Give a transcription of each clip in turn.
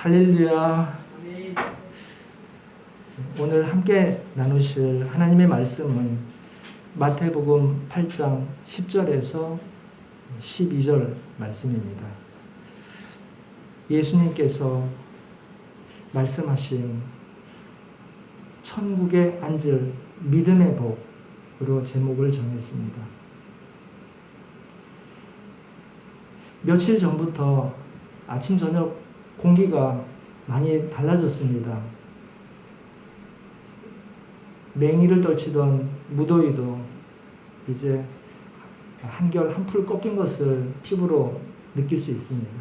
할렐루야. 오늘 함께 나누실 하나님의 말씀은 마태복음 8장 10절에서 12절 말씀입니다. 예수님께서 말씀하신 천국에 앉을 믿음의 복으로 제목을 정했습니다. 며칠 전부터 아침 저녁 공기가 많이 달라졌습니다. 맹위를 떨치던 무더위도 이제 한결 한풀 꺾인 것을 피부로 느낄 수 있습니다.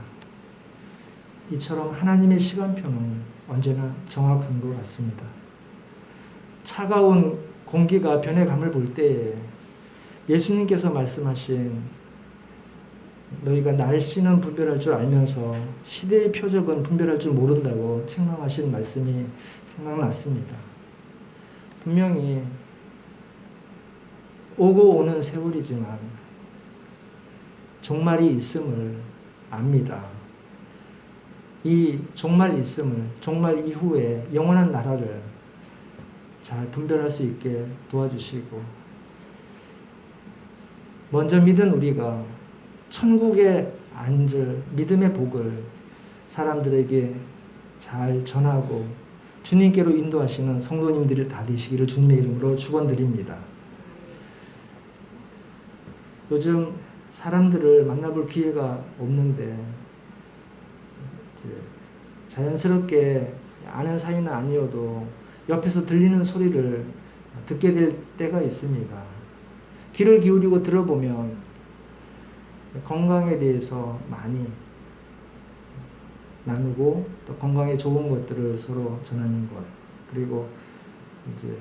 이처럼 하나님의 시간표는 언제나 정확한 것 같습니다. 차가운 공기가 변해감을 볼 때에 예수님께서 말씀하신 너희가 날씨는 분별할 줄 알면서 시대의 표적은 분별할 줄 모른다고 책망하신 말씀이 생각났습니다. 분명히 오고 오는 세월이지만 종말이 있음을 압니다. 이 종말 있음을, 종말 이후에 영원한 나라를 잘 분별할 수 있게 도와주시고, 먼저 믿은 우리가 천국에 앉을 믿음의 복을 사람들에게 잘 전하고 주님께로 인도하시는 성도님들이 다 되시기를 주님의 이름으로 축원드립니다. 요즘 사람들을 만나볼 기회가 없는데 자연스럽게 아는 사이는 아니어도 옆에서 들리는 소리를 듣게 될 때가 있습니다. 귀를 기울이고 들어보면 건강에 대해서 많이 나누고 또 건강에 좋은 것들을 서로 전하는 것, 그리고 이제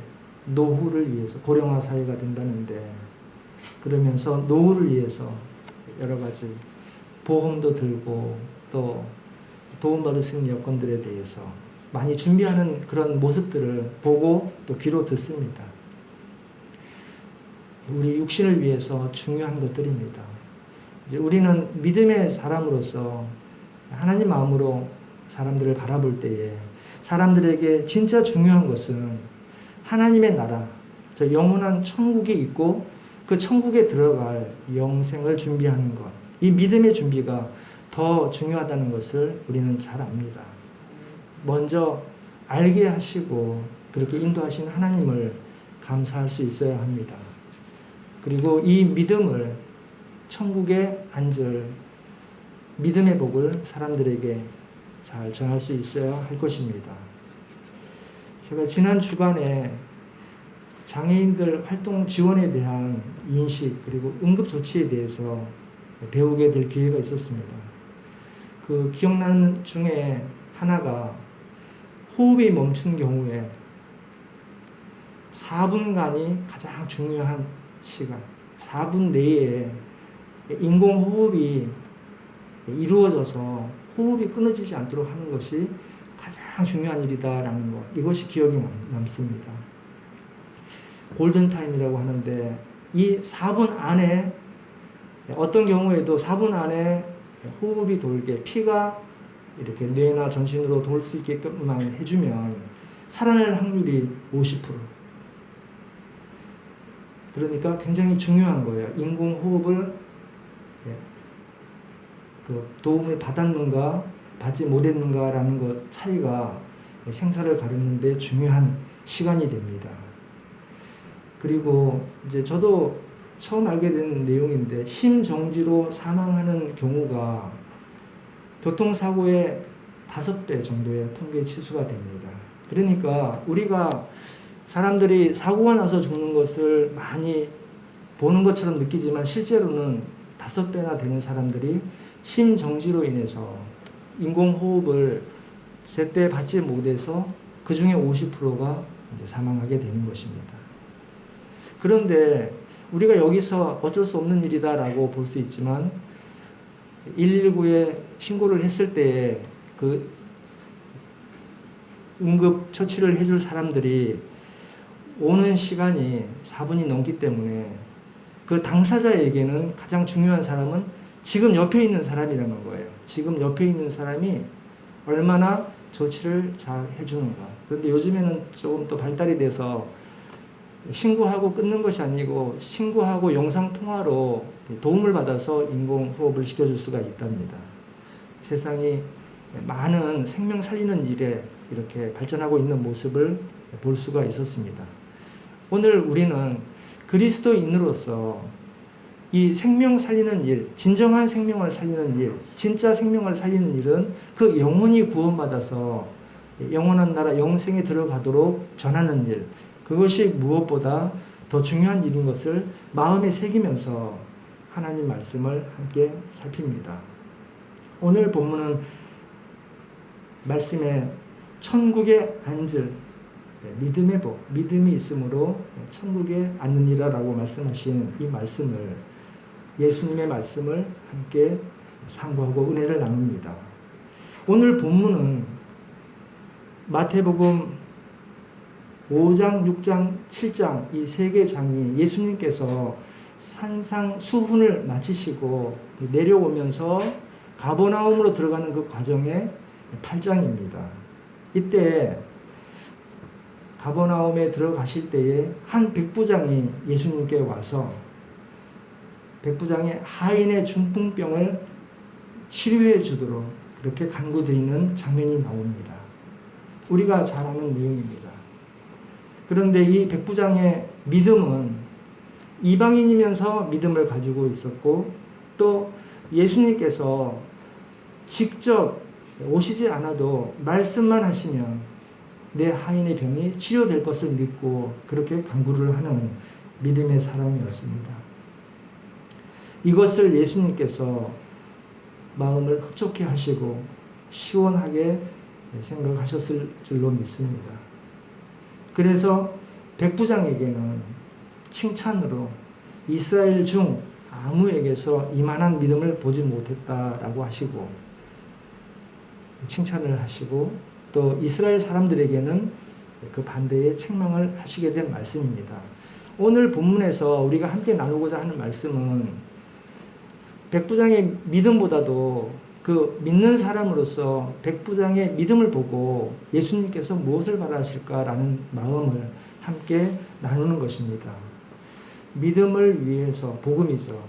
노후를 위해서 고령화 사회가 된다는데 그러면서 노후를 위해서 여러 가지 보험도 들고 또 도움받을 수 있는 여건들에 대해서 많이 준비하는 그런 모습들을 보고 또 귀로 듣습니다. 우리 육신을 위해서 중요한 것들입니다. 이제 우리는 믿음의 사람으로서 하나님 마음으로 사람들을 바라볼 때에 사람들에게 진짜 중요한 것은 하나님의 나라, 저 영원한 천국이 있고 그 천국에 들어갈 영생을 준비하는 것, 이 믿음의 준비가 더 중요하다는 것을 우리는 잘 압니다. 먼저 알게 하시고 그렇게 인도하신 하나님을 감사할 수 있어야 합니다. 그리고 이 믿음을, 천국에 앉을 믿음의 복을 사람들에게 잘 전할 수 있어야 할 것입니다. 제가 지난 주간에 장애인들 활동 지원에 대한 인식 그리고 응급조치에 대해서 배우게 될 기회가 있었습니다. 그 기억나는 중에 하나가 호흡이 멈춘 경우에 4분간이 가장 중요한 시간, 4분 내에 인공호흡이 이루어져서 호흡이 끊어지지 않도록 하는 것이 가장 중요한 일이다라는 것, 이것이 기억이 남습니다. 골든타임이라고 하는데 이 4분 안에, 어떤 경우에도 4분 안에 호흡이 돌게 피가 이렇게 뇌나 전신으로 돌 수 있게끔만 해주면 살아날 확률이 50%. 그러니까 굉장히 중요한 거예요. 인공호흡을 그 도움을 받았는가 받지 못했는가라는 것 차이가 생사를 가르는 데 중요한 시간이 됩니다. 그리고 이제 저도 처음 알게 된 내용인데 심정지로 사망하는 경우가 교통사고의 5배 정도의 통계 치수가 됩니다. 그러니까 우리가 사람들이 사고가 나서 죽는 것을 많이 보는 것처럼 느끼지만 실제로는 5배나 되는 사람들이 심정지로 인해서 인공호흡을 제때 받지 못해서 그 중에 50%가 이제 사망하게 되는 것입니다. 그런데 우리가 여기서 어쩔 수 없는 일이다라고 볼 수 있지만 119에 신고를 했을 때에 그 응급 처치를 해줄 사람들이 오는 시간이 4분이 넘기 때문에 그 당사자에게는 가장 중요한 사람은 지금 옆에 있는 사람이라는 거예요. 지금 옆에 있는 사람이 얼마나 조치를 잘 해주는가. 그런데 요즘에는 조금 또 발달이 돼서 신고하고 끊는 것이 아니고 신고하고 영상통화로 도움을 받아서 인공호흡을 시켜줄 수가 있답니다. 세상이 많은 생명 살리는 일에 이렇게 발전하고 있는 모습을 볼 수가 있었습니다. 오늘 우리는 그리스도인으로서 이 생명 살리는 일, 진정한 생명을 살리는 일, 진짜 생명을 살리는 일은 그 영혼이 구원받아서 영원한 나라 영생에 들어가도록 전하는 일, 그것이 무엇보다 더 중요한 일인 것을 마음에 새기면서 하나님 말씀을 함께 살핍니다. 오늘 본문은 말씀에 천국에 앉을 믿음의 복, 믿음이 있으므로 천국에 앉느니라라고 말씀하신 이 말씀을, 예수님의 말씀을 함께 상고하고 은혜를 나눕니다. 오늘 본문은 마태복음 5장, 6장, 7장 이 세 개 장이 예수님께서 산상수훈을 마치시고 내려오면서 가버나움으로 들어가는 그 과정의 8장입니다. 이때 가버나움에 들어가실 때에 한 백부장이 예수님께 와서 백부장의 하인의 중풍병을 치료해 주도록 그렇게 간구드리는 장면이 나옵니다. 우리가 잘 아는 내용입니다. 그런데 이 백부장의 믿음은 이방인이면서 믿음을 가지고 있었고, 또 예수님께서 직접 오시지 않아도 말씀만 하시면 내 하인의 병이 치료될 것을 믿고 그렇게 간구를 하는 믿음의 사람이었습니다. 이것을 예수님께서 마음을 흡족해 하시고 시원하게 생각하셨을 줄로 믿습니다. 그래서 백부장에게는 칭찬으로 이스라엘 중 아무에게서 이만한 믿음을 보지 못했다라고 하시고 칭찬을 하시고, 또 이스라엘 사람들에게는 그 반대의 책망을 하시게 된 말씀입니다. 오늘 본문에서 우리가 함께 나누고자 하는 말씀은 백부장의 믿음보다도 그 믿는 사람으로서 백부장의 믿음을 보고 예수님께서 무엇을 바라실까라는 마음을 함께 나누는 것입니다. 믿음을 위해서, 복음이죠,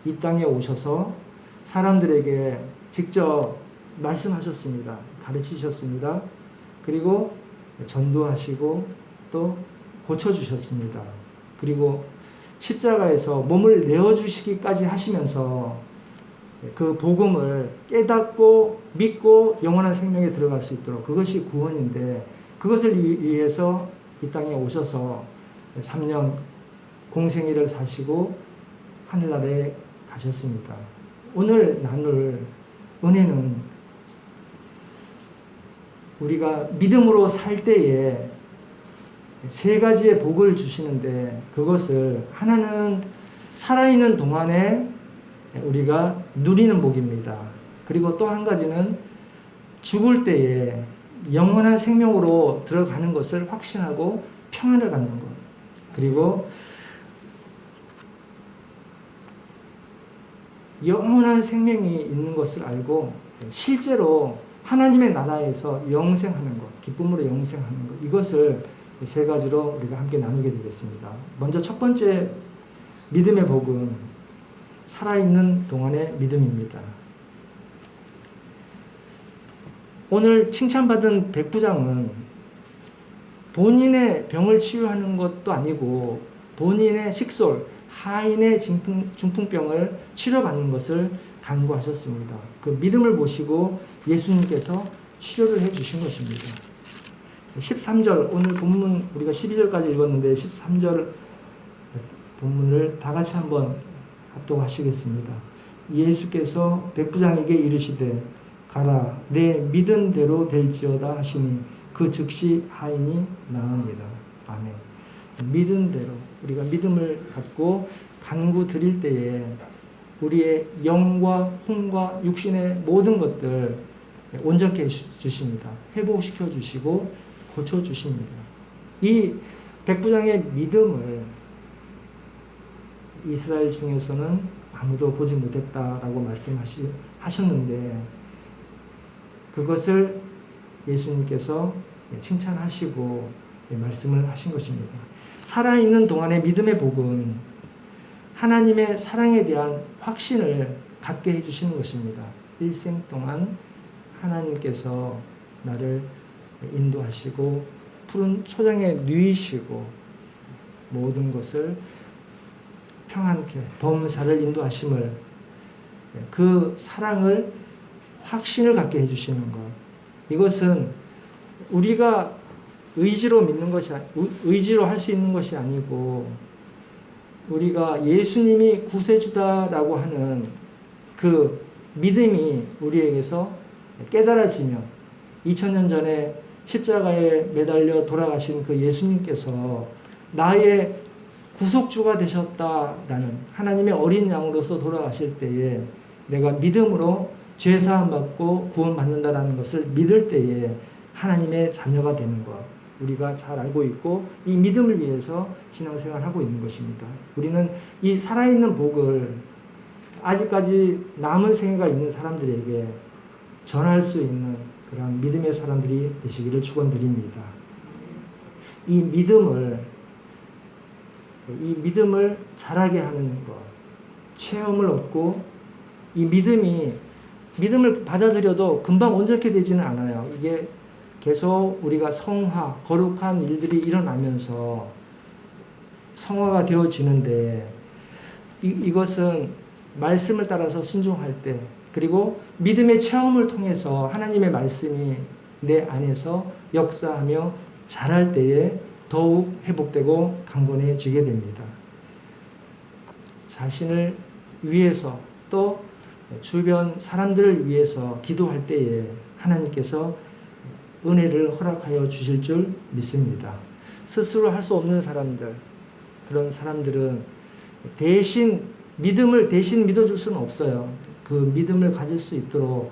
이 땅에 오셔서 사람들에게 직접 말씀하셨습니다. 가르치셨습니다. 그리고 전도하시고 또 고쳐주셨습니다. 그리고 십자가에서 몸을 내어주시기까지 하시면서 그 복음을 깨닫고 믿고 영원한 생명에 들어갈 수 있도록, 그것이 구원인데, 그것을 위해서 이 땅에 오셔서 3년 공생애를 사시고 하늘나라에 가셨습니다. 오늘 나눌 은혜는 우리가 믿음으로 살 때에 세 가지의 복을 주시는데, 그것을 하나는 살아있는 동안에 우리가 누리는 복입니다. 그리고 또 한 가지는 죽을 때에 영원한 생명으로 들어가는 것을 확신하고 평안을 갖는 것. 그리고 영원한 생명이 있는 것을 알고 실제로 하나님의 나라에서 영생하는 것, 기쁨으로 영생하는 것, 이것을 세 가지로 우리가 함께 나누게 되겠습니다. 먼저 첫 번째 믿음의 복은 살아있는 동안의 믿음입니다. 오늘 칭찬받은 백부장은 본인의 병을 치유하는 것도 아니고 본인의 식솔, 하인의 중풍병을 치료받는 것을 간구하셨습니다. 그 믿음을 보시고 예수님께서 치료를 해주신 것입니다. 13절, 오늘 본문 우리가 12절까지 읽었는데 13절 본문을 다 같이 한번 합독하시겠습니다. 예수께서 백부장에게 이르시되 가라, 내 믿은 대로 될지어다 하시니 그 즉시 하인이 나으니라. 아멘. 믿은 대로, 우리가 믿음을 갖고 간구 드릴 때에 우리의 영과 혼과 육신의 모든 것들 온전케 해주십니다. 회복시켜 주시고 고쳐 주십니다. 이 백부장의 믿음을 이스라엘 중에서는 아무도 보지 못했다라고 말씀하셨는데, 그것을 예수님께서 칭찬하시고 말씀을 하신 것입니다. 살아있는 동안의 믿음의 복은 하나님의 사랑에 대한 확신을 갖게 해주시는 것입니다. 일생 동안 하나님께서 나를 인도하시고 푸른 초장에 누이시고 모든 것을 평안케 범사를 인도하심을, 그 사랑을 확신을 갖게 해주시는 것, 이것은 우리가 의지로 믿는 것이, 의지로 할 수 있는 것이 아니고 우리가 예수님이 구세주다라고 하는 그 믿음이 우리에게서 깨달아지며 2000년 전에 십자가에 매달려 돌아가신 그 예수님께서 나의 구속주가 되셨다라는, 하나님의 어린 양으로서 돌아가실 때에 내가 믿음으로 죄사함 받고 구원받는다라는 것을 믿을 때에 하나님의 자녀가 되는 것, 우리가 잘 알고 있고 이 믿음을 위해서 신앙생활을 하고 있는 것입니다. 우리는 이 살아있는 복을 아직까지 남은 생애가 있는 사람들에게 전할 수 있는 그런 믿음의 사람들이 되시기를 축원드립니다. 이 믿음을 자라게 하는 것, 체험을 얻고 이 믿음을 받아들여도 금방 온전케 되지는 않아요. 이게 계속 우리가 성화, 거룩한 일들이 일어나면서 성화가 되어지는데 이것은 말씀을 따라서 순종할 때, 그리고 믿음의 체험을 통해서 하나님의 말씀이 내 안에서 역사하며 자랄 때에 더욱 회복되고 강건해지게 됩니다. 자신을 위해서 또 주변 사람들을 위해서 기도할 때에 하나님께서 은혜를 허락하여 주실 줄 믿습니다. 스스로 할 수 없는 사람들, 그런 사람들은 믿음을 대신 믿어줄 수는 없어요. 그 믿음을 가질 수 있도록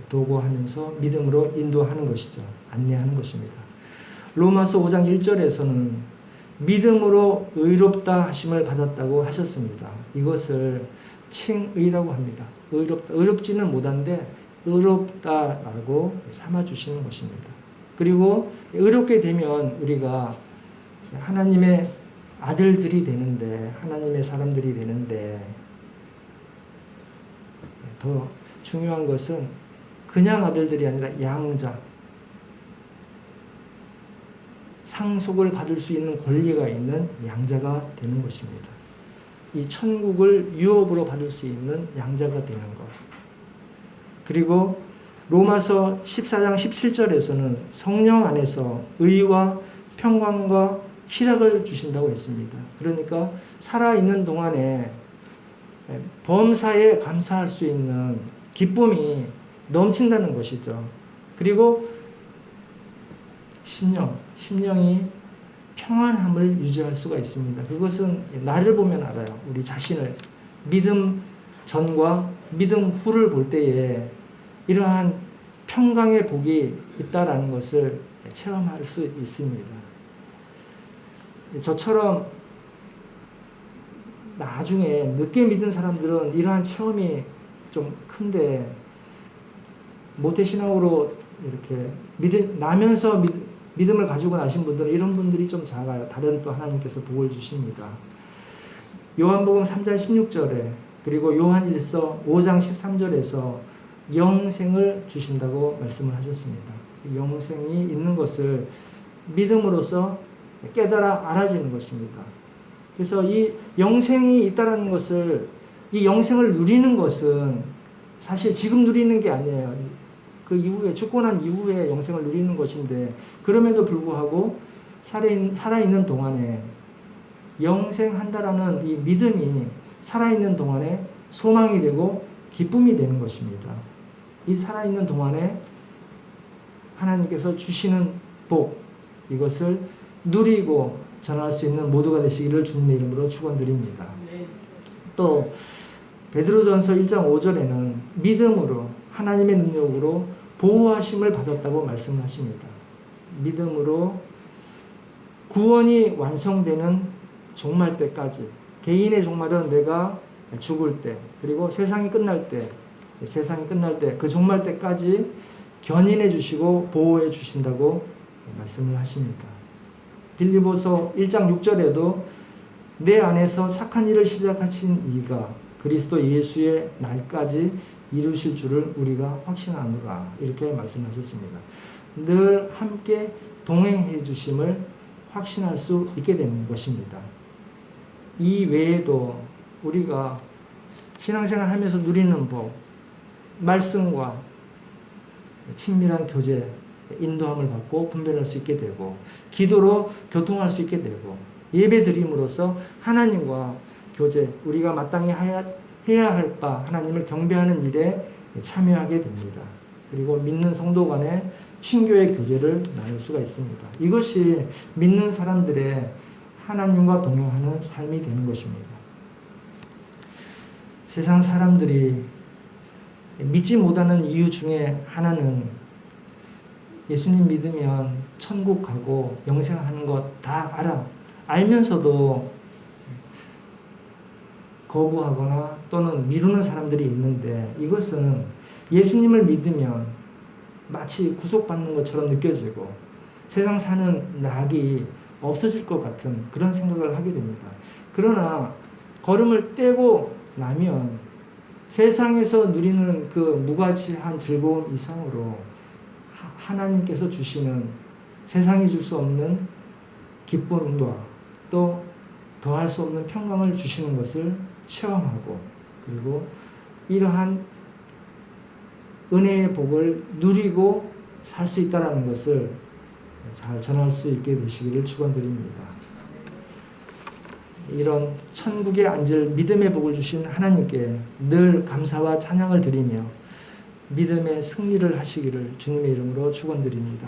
도구하면서 믿음으로 인도하는 것이죠. 안내하는 것입니다. 로마서 5장 1절에서는 믿음으로 의롭다 하심을 받았다고 하셨습니다. 이것을 칭의라고 합니다. 의롭지는 못한데 의롭다라고 삼아주시는 것입니다. 그리고 의롭게 되면 우리가 하나님의 아들들이 되는데, 하나님의 사람들이 되는데, 더 중요한 것은 그냥 아들들이 아니라 양자, 상속을 받을 수 있는 권리가 있는 양자가 되는 것입니다. 이 천국을 유업으로 받을 수 있는 양자가 되는 것. 그리고 로마서 14장 17절에서는 성령 안에서 의와 평강과 희락을 주신다고 했습니다. 그러니까 살아있는 동안에 범사에 감사할 수 있는 기쁨이 넘친다는 것이죠. 그리고 심령이 평안함을 유지할 수가 있습니다. 그것은 나를 보면 알아요. 우리 자신을, 믿음 전과 믿음 후를 볼 때에 이러한 평강의 복이 있다라는 것을 체험할 수 있습니다. 저처럼 나중에 늦게 믿은 사람들은 이러한 체험이 좀 큰데, 모태신앙으로 이렇게 나면서 믿음을 가지고 나신 분들은 이런 분들이 좀 작아요. 다른 또 하나님께서 복을 주십니다. 요한복음 3장 16절에 그리고 요한일서 5장 13절에서 영생을 주신다고 말씀을 하셨습니다. 영생이 있는 것을 믿음으로써 깨달아 알아지는 것입니다. 그래서 이 영생이 있다는 것을, 이 영생을 누리는 것은 사실 지금 누리는 게 아니에요. 그 이후에, 죽고 난 이후에 영생을 누리는 것인데, 그럼에도 불구하고 살아있는 동안에 영생한다라는 이 믿음이 살아있는 동안에 소망이 되고 기쁨이 되는 것입니다. 이 살아있는 동안에 하나님께서 주시는 복, 이것을 누리고 전할 수 있는 모두가 되시기를 주님의 이름으로 축원드립니다. 또 베드로전서 1장 5절에는 믿음으로, 하나님의 능력으로 보호하심을 받았다고 말씀하십니다. 믿음으로 구원이 완성되는 종말 때까지, 개인의 종말은 내가 죽을 때, 그리고 세상이 끝날 때 그 종말 때까지 견인해 주시고 보호해 주신다고 말씀을 하십니다. 빌립보서 1장 6절에도 내 안에서 착한 일을 시작하신 이가 그리스도 예수의 날까지 이루실 줄을 우리가 확신하노라 이렇게 말씀하셨습니다. 늘 함께 동행해 주심을 확신할 수 있게 되는 것입니다. 이 외에도 우리가 신앙생활 하면서 누리는 법, 말씀과 친밀한 교제, 인도함을 받고 분별할 수 있게 되고 기도로 교통할 수 있게 되고 예배 드림으로써 하나님과 교제, 우리가 마땅히 해야 할 바 하나님을 경배하는 일에 참여하게 됩니다. 그리고 믿는 성도 간의 친교의 교제를 나눌 수가 있습니다. 이것이 믿는 사람들의 하나님과 동행하는 삶이 되는 것입니다. 세상 사람들이 믿지 못하는 이유 중에 하나는 예수님 믿으면 천국 가고 영생하는 것 다 알면서도 거부하거나 또는 미루는 사람들이 있는데 이것은 예수님을 믿으면 마치 구속받는 것처럼 느껴지고 세상 사는 낙이 없어질 것 같은 그런 생각을 하게 됩니다. 그러나 걸음을 떼고 나면 세상에서 누리는 그 무가치한 즐거움 이상으로 하나님께서 주시는 세상이 줄 수 없는 기쁨과 또 더할 수 없는 평강을 주시는 것을 체험하고 그리고 이러한 은혜의 복을 누리고 살 수 있다는 것을 잘 전할 수 있게 되시기를 축원드립니다. 이런 천국에 앉을 믿음의 복을 주신 하나님께 늘 감사와 찬양을 드리며 믿음의 승리를 하시기를 주님의 이름으로 축원드립니다.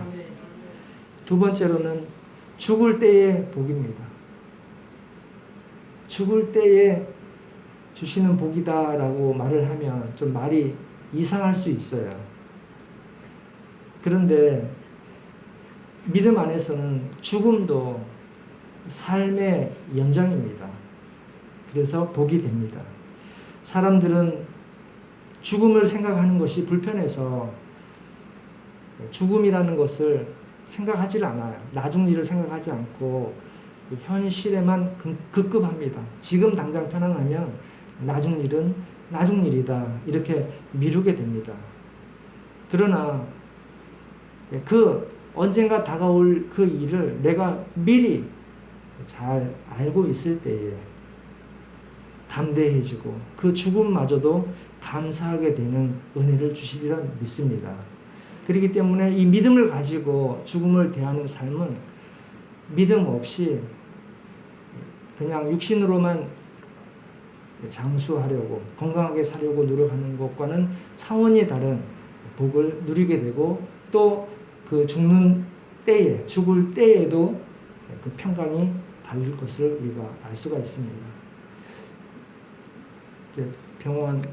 두 번째로는 죽을 때의 복입니다. 죽을 때에 주시는 복이다라고 말을 하면 좀 말이 이상할 수 있어요. 그런데 믿음 안에서는 죽음도 삶의 연장입니다. 그래서 복이 됩니다. 사람들은 죽음을 생각하는 것이 불편해서 죽음이라는 것을 생각하지 않아요. 나중 일을 생각하지 않고 현실에만 급급합니다. 지금 당장 편안하면 나중 일은 나중 일이다 이렇게 미루게 됩니다. 그러나 그 언젠가 다가올 그 일을 내가 미리 잘 알고 있을 때에 담대해지고 그 죽음마저도 감사하게 되는 은혜를 주시리라 믿습니다. 그렇기 때문에 이 믿음을 가지고 죽음을 대하는 삶은 믿음 없이 그냥 육신으로만 장수하려고 건강하게 살려고 노력하는 것과는 차원이 다른 복을 누리게 되고 또 그 죽을 때에도 그 평강이 달릴 것을 우리가 알 수가 있습니다. 병원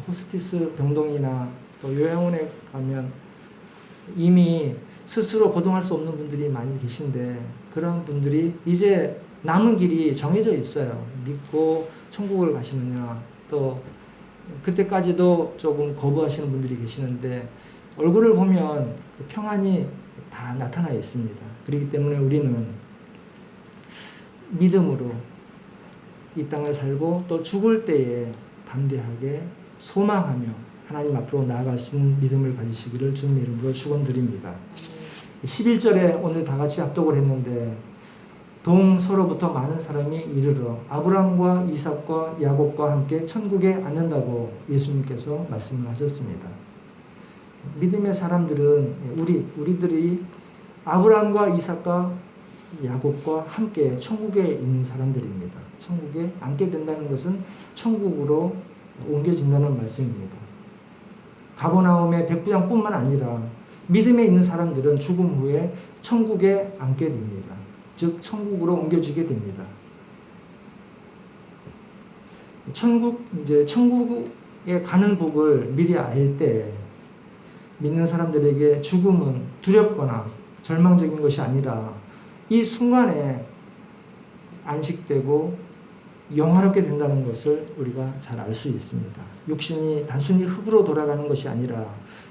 호스티스 병동이나 또 요양원에 가면 이미 스스로 거동할 수 없는 분들이 많이 계신데 그런 분들이 이제 남은 길이 정해져 있어요. 믿고 천국을 가시느냐 또 그때까지도 조금 거부하시는 분들이 계시는데 얼굴을 보면 그 평안이 다 나타나 있습니다. 그렇기 때문에 우리는 믿음으로 이 땅을 살고 또 죽을 때에 담대하게 소망하며 하나님 앞으로 나아갈 수 있는 믿음을 가지시기를 주님의 이름으로 축원드립니다. 11절에 오늘 다 같이 합독을 했는데 동서로부터 많은 사람이 이르러 아브라함과 이삭과 야곱과 함께 천국에 앉는다고 예수님께서 말씀을 하셨습니다. 믿음의 사람들은 우리들이 아브라함과 이삭과 야곱과 함께 천국에 있는 사람들입니다. 천국에 앉게 된다는 것은 천국으로 옮겨진다는 말씀입니다. 가버나움의 백부장뿐만 아니라 믿음에 있는 사람들은 죽음 후에 천국에 앉게 됩니다. 즉 천국으로 옮겨지게 됩니다. 천국에 가는 복을 미리 알 때 믿는 사람들에게 죽음은 두렵거나 절망적인 것이 아니라 이 순간에 안식되고 영화롭게 된다는 것을 우리가 잘 알 수 있습니다. 육신이 단순히 흙으로 돌아가는 것이 아니라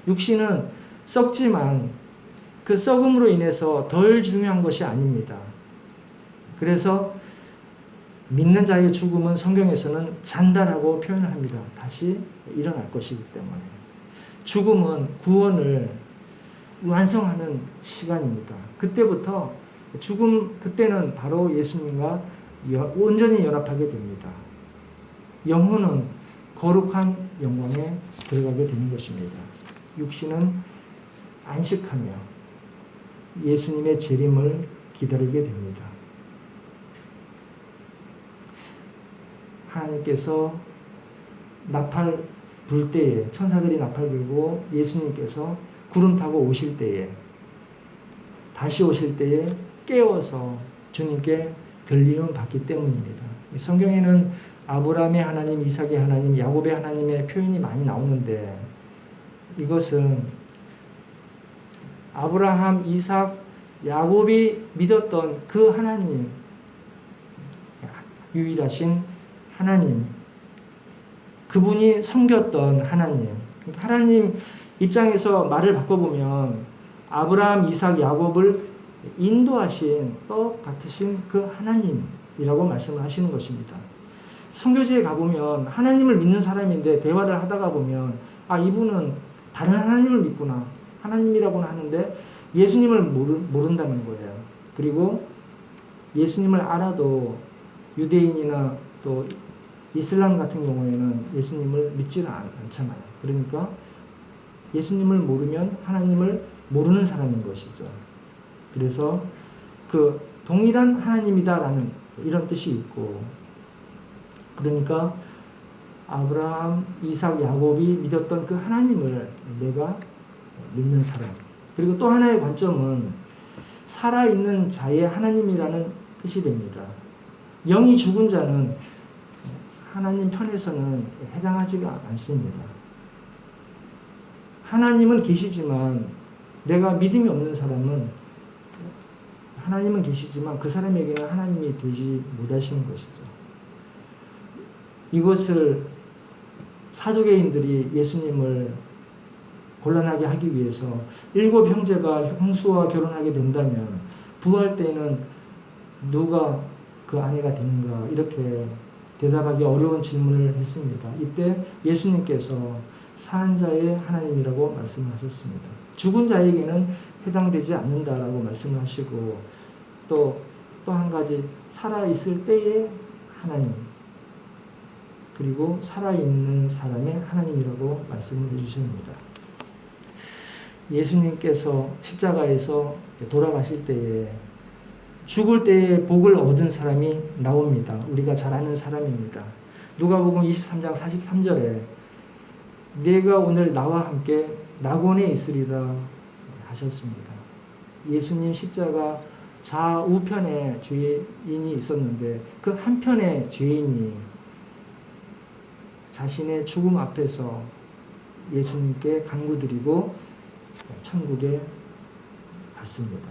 육신은 썩지만 그 썩음으로 인해서 덜 중요한 것이 아닙니다. 그래서 믿는 자의 죽음은 성경에서는 잔다라고 표현을 합니다. 다시 일어날 것이기 때문에. 죽음은 구원을 완성하는 시간입니다. 그때부터 그때는 바로 예수님과 온전히 연합하게 됩니다. 영혼은 거룩한 영광에 들어가게 되는 것입니다. 육신은 안식하며 예수님의 재림을 기다리게 됩니다. 하나님께서 나팔 불 때에, 천사들이 나팔 불고 예수님께서 구름 타고 오실 때에, 다시 오실 때에 깨워서 주님께 들림을 받기 때문입니다. 성경에는 아브라함의 하나님, 이삭의 하나님, 야곱의 하나님의 표현이 많이 나오는데, 이것은 아브라함, 이삭, 야곱이 믿었던 그 하나님, 유일하신 하나님, 그분이 섬겼던 하나님, 하나님 입장에서 말을 바꿔보면 아브라함, 이삭, 야곱을 인도하신 떡 같으신 그 하나님이라고 말씀을 하시는 것입니다. 선교지에 가보면 하나님을 믿는 사람인데 대화를 하다가 보면 이분은 다른 하나님을 믿구나, 하나님이라고는 하는데 예수님을 모른다는 거예요. 그리고 예수님을 알아도 유대인이나 또 이슬람 같은 경우에는 예수님을 믿지는 않잖아요. 그러니까 예수님을 모르면 하나님을 모르는 사람인 것이죠. 그래서 그 동일한 하나님이다라는 이런 뜻이 있고, 그러니까 아브라함, 이삭, 야곱이 믿었던 그 하나님을 내가 믿는 사람. 그리고 또 하나의 관점은 살아있는 자의 하나님이라는 뜻이 됩니다. 영이 죽은 자는 하나님 편에서는 해당하지가 않습니다. 하나님은 계시지만 내가 믿음이 없는 사람은, 하나님은 계시지만 그 사람에게는 하나님이 되지 못하시는 것이죠. 이것을 사두개인들이 예수님을 곤란하게 하기 위해서 7 형제가 홍수와 결혼하게 된다면 부활 때는 누가 그 아내가 되는가, 이렇게 대답하기 어려운 질문을 했습니다. 이때 예수님께서 산 자의 하나님이라고 말씀하셨습니다. 죽은 자에게는 해당되지 않는다라고 말씀을 하시고, 또 한 가지 살아있을 때의 하나님, 그리고 살아있는 사람의 하나님이라고 말씀을 해주십니다. 예수님께서 십자가에서 돌아가실 때에 죽을 때에 복을 얻은 사람이 나옵니다. 우리가 잘 아는 사람입니다. 누가복음 23장 43절에 내가 오늘 나와 함께 낙원에 있으리라 하셨습니다. 예수님 십자가 좌우편에 죄인이 있었는데 그 한편의 죄인이 자신의 죽음 앞에서 예수님께 간구드리고 천국에 갔습니다.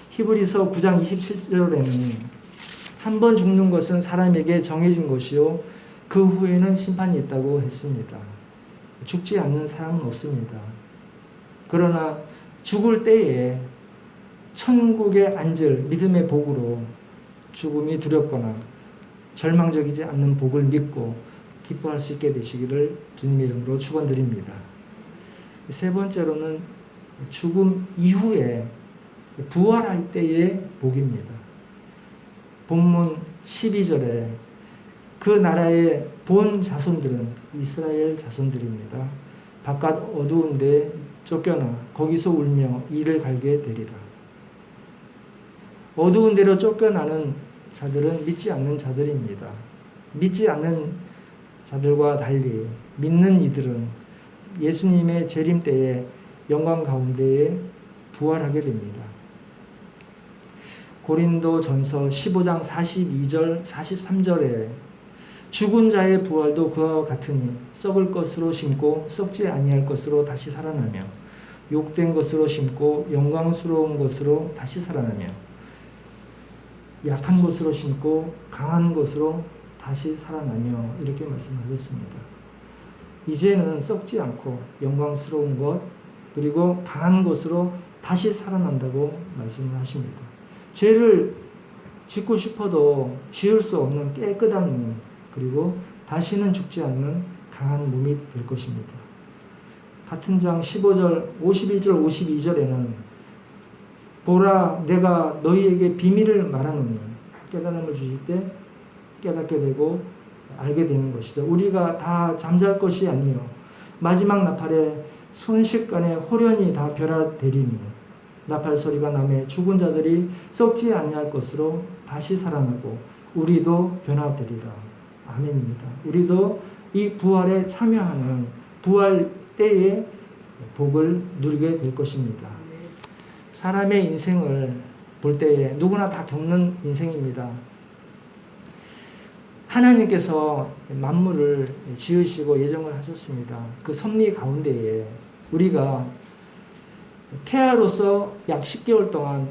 히브리서 9장 27절에는 한 번 죽는 것은 사람에게 정해진 것이요 그 후에는 심판이 있다고 했습니다. 죽지 않는 사람은 없습니다. 그러나 죽을 때에 천국에 앉을 믿음의 복으로 죽음이 두렵거나 절망적이지 않는 복을 믿고 기뻐할 수 있게 되시기를 주님의 이름으로 축원드립니다. 세 번째로는 죽음 이후에 부활할 때의 복입니다. 본문 12절에 그 나라의 본 자손들은 이스라엘 자손들입니다. 바깥 어두운 데 쫓겨나 거기서 울며 이를 갈게 되리라. 어두운 데로 쫓겨나는 자들은 믿지 않는 자들입니다. 믿지 않는 자들과 달리 믿는 이들은 예수님의 재림 때에 영광 가운데에 부활하게 됩니다. 고린도전서 15장 42절 43절에 죽은 자의 부활도 그와 같으니 썩을 것으로 심고 썩지 아니할 것으로 다시 살아나며 욕된 것으로 심고 영광스러운 것으로 다시 살아나며 약한 것으로 심고 강한 것으로 다시 살아나며 이렇게 말씀하셨습니다. 이제는 썩지 않고 영광스러운 것, 그리고 강한 것으로 다시 살아난다고 말씀을 하십니다. 죄를 짓고 싶어도 지을 수 없는 깨끗한 몸, 그리고 다시는 죽지 않는 강한 몸이 될 것입니다. 같은 장 15절, 51절, 52절에는 보라, 내가 너희에게 비밀을 말하노니 깨달음을 주실 때 깨닫게 되고 알게 되는 것이죠. 우리가 다 잠잘 것이 아니요 마지막 나팔에 순식간에 호련히 다 벼락되리니 나팔 소리가 나매 죽은 자들이 썩지 아니할 것으로 다시 살아나고 우리도 변화되리라. 아멘입니다. 우리도 이 부활에 참여하는 부활 때의 복을 누리게 될 것입니다. 사람의 인생을 볼 때에 누구나 다 겪는 인생입니다. 하나님께서 만물을 지으시고 예정을 하셨습니다. 그 섭리 가운데에 우리가 태아로서 약 10개월 동안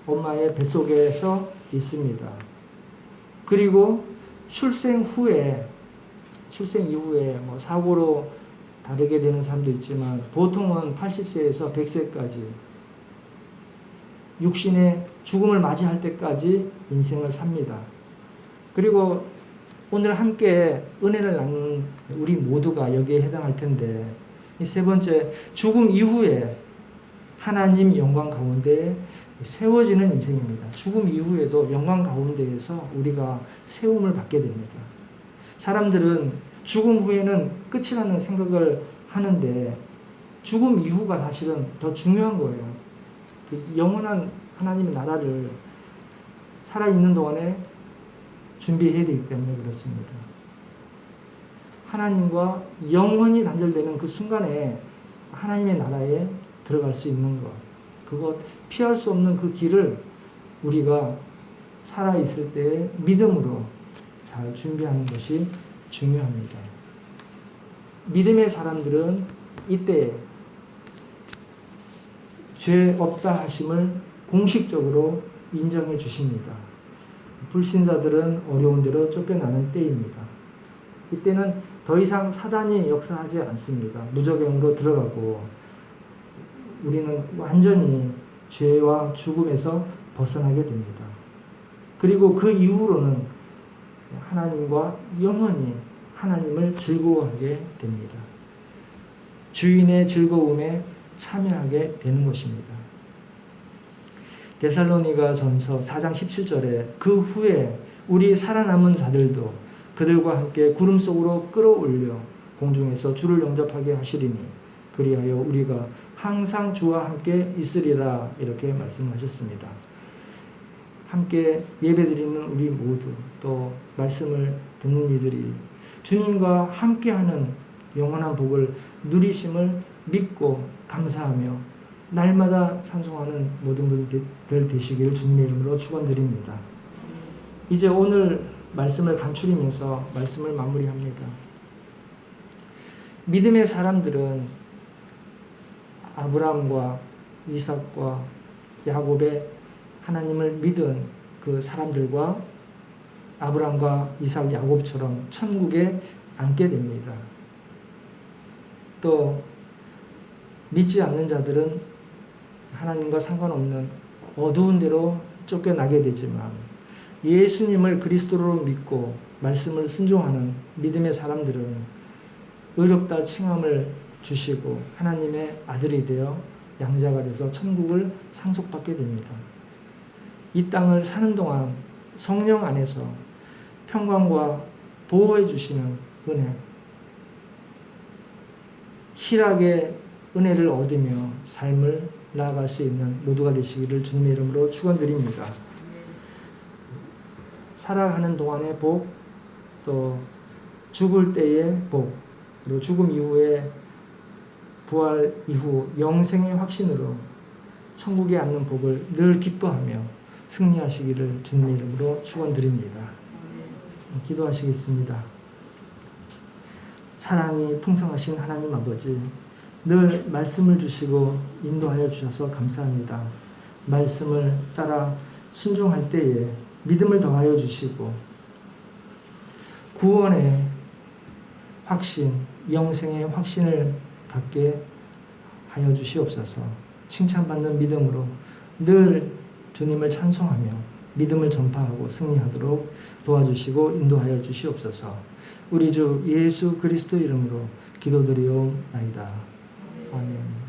엄마의 뱃속에서 있습니다. 그리고 출생 이후에 뭐 사고로 다르게 되는 사람도 있지만 보통은 80세에서 100세까지 육신의 죽음을 맞이할 때까지 인생을 삽니다. 그리고 오늘 함께 은혜를 나누는 우리 모두가 여기에 해당할 텐데, 이 세 번째, 죽음 이후에 하나님 영광 가운데 세워지는 인생입니다. 죽음 이후에도 영광 가운데에서 우리가 세움을 받게 됩니다. 사람들은 죽음 후에는 끝이라는 생각을 하는데 죽음 이후가 사실은 더 중요한 거예요. 그 영원한 하나님의 나라를 살아있는 동안에 준비해야 되기 때문에 그렇습니다. 하나님과 영원히 단절되는 그 순간에 하나님의 나라에 들어갈 수 있는 것, 그것 피할 수 없는 그 길을 우리가 살아있을 때 믿음으로 잘 준비하는 것이 중요합니다. 믿음의 사람들은 이때 죄 없다 하심을 공식적으로 인정해 주십니다. 불신자들은 어려운 대로 쫓겨나는 때입니다. 이때는 더 이상 사단이 역사하지 않습니다. 무적행으로 들어가고 우리는 완전히 죄와 죽음에서 벗어나게 됩니다. 그리고 그 이후로는 하나님과 영원히 하나님을 즐거워하게 됩니다. 주인의 즐거움에 참여하게 되는 것입니다. 데살로니가 전서 4장 17절에 그 후에 우리 살아남은 자들도 그들과 함께 구름 속으로 끌어올려 공중에서 주를 영접하게 하시리니 그리하여 우리가 항상 주와 함께 있으리라. 이렇게 말씀하셨습니다. 함께 예배드리는 우리 모두, 또 말씀을 듣는 이들이 주님과 함께하는 영원한 복을 누리심을 믿고 감사하며 날마다 찬송하는 모든 분들 되시기를 주님의 이름으로 축원드립니다. 이제 오늘 말씀을 간추리면서 말씀을 마무리합니다. 믿음의 사람들은 아브라함과 이삭과 야곱의 하나님을 믿은 그 사람들과 아브라함과 이삭, 야곱처럼 천국에 앉게 됩니다. 또 믿지 않는 자들은 하나님과 상관없는 어두운 데로 쫓겨나게 되지만 예수님을 그리스도로 믿고 말씀을 순종하는 믿음의 사람들은 의롭다 칭함을 주시고 하나님의 아들이 되어 양자가 돼서 천국을 상속받게 됩니다. 이 땅을 사는 동안 성령 안에서 평강과 보호해 주시는 은혜, 희락의 은혜를 얻으며 삶을 나아갈 수 있는 모두가 되시기를 주님의 이름으로 축원드립니다. 살아가는 동안의 복, 또 죽을 때의 복, 그리고 죽음 이후에 부활 이후 영생의 확신으로 천국에 앉는 복을 늘 기뻐하며 승리하시기를 주님의 이름으로 축원드립니다. 기도하시겠습니다. 사랑이 풍성하신 하나님 아버지, 늘 말씀을 주시고 인도하여 주셔서 감사합니다. 말씀을 따라 순종할 때에 믿음을 더하여 주시고 구원의 확신, 영생의 확신을 갖게 하여 주시옵소서. 칭찬받는 믿음으로 늘 주님을 찬송하며 믿음을 전파하고 승리하도록 도와주시고 인도하여 주시옵소서. 우리 주 예수 그리스도 이름으로 기도드리옵나이다. 아멘.